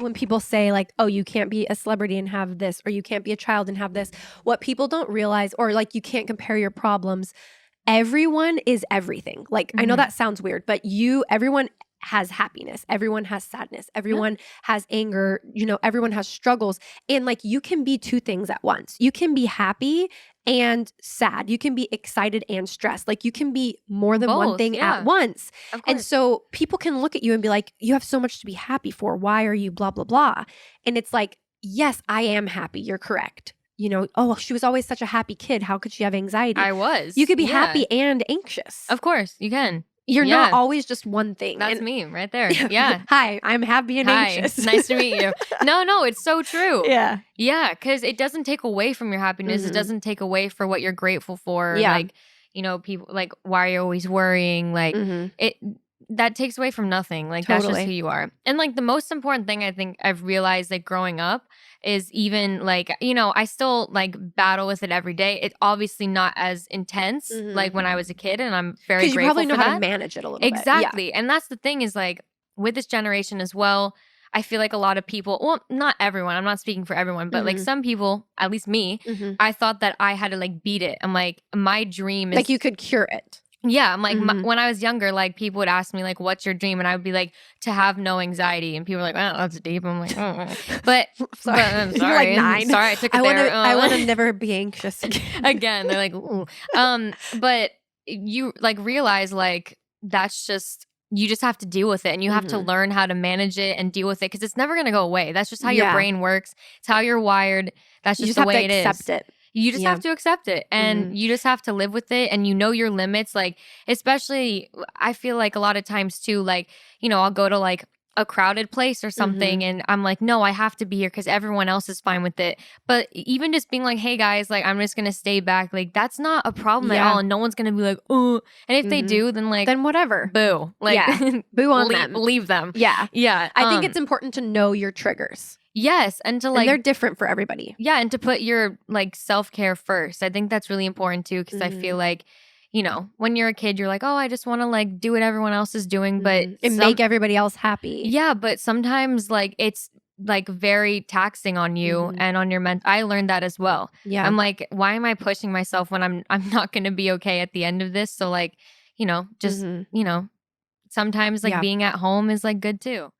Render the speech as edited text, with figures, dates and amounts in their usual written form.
when people say like, oh, you can't be a celebrity and have this, or you can't be a child and have this, what people don't realize, or like you can't compare your problems. Everyone is everything. Like, I know that sounds weird, but everyone has happiness. Everyone has sadness. Everyone has anger. You know, everyone has struggles. And like, you can be two things at once. You can be happy and sad. You can be excited and stressed. Like, you can be more than one thing at once. And so people can look at you and be like, you have so much to be happy for. Why are you blah, blah, blah? And it's like, yes, I am happy. You're correct. You know, oh, she was always such a happy kid. How could she have anxiety? I was. You could be happy and anxious. Of course, you can. You're not always just one thing. That's me right there. Yeah. Hi, I'm happy and anxious. Nice to meet you. No, it's so true. Yeah. Yeah, because it doesn't take away from your happiness. It doesn't take away for what you're grateful for. Yeah. Like, you know, people like, why are you always worrying? Like, that takes away from nothing. Like, that's just who you are. And like, the most important thing I think I've realized, like, growing up is even like, you know, I still like battle with it every day. It's obviously not as intense like when I was a kid, and I'm very grateful for that. Because you probably know how to manage it a little bit. Exactly. Yeah. And that's the thing is like, with this generation as well, I feel like a lot of people, well, not everyone, I'm not speaking for everyone, but like some people, at least me, I thought that I had to like beat it. I'm like, my dream is... Like you could cure it. Yeah, I'm like, when I was younger, like people would ask me like, what's your dream? And I would be like, to have no anxiety. And people were like, oh, that's deep. I'm like, oh. But I'm sorry. You're like 9. Sorry, I took it there. I want to never be anxious again. They're like, ooh. But you like realize like, that's just... You just have to deal with it, and you have to learn how to manage it and deal with it, because it's never going to go away. That's just how your brain works. It's how you're wired. That's just the way it is. You just have to accept it. You just have to accept it, and you just have to live with it, and you know your limits. Like, especially, I feel like a lot of times too, like, you know, I'll go to like a crowded place or something, and I'm like, no, I have to be here because everyone else is fine with it. But even just being like, hey guys, like, I'm just gonna stay back, like, that's not a problem at all, and no one's gonna be like, oh. And if they do, then like, then whatever, boo, like, boo on them, leave them. Yeah. I think it's important to know your triggers. Yes, and to like, and they're different for everybody. Yeah, and to put your like self-care first. I think that's really important too, because I feel like, you know, when you're a kid, you're like, oh, I just want to like do what everyone else is doing, but and make everybody else happy. Yeah, but sometimes like it's like very taxing on you and on your mental. I learned that as well. Yeah, I'm like, why am I pushing myself when I'm not going to be okay at the end of this? So like, you know, just you know, sometimes like being at home is like good too.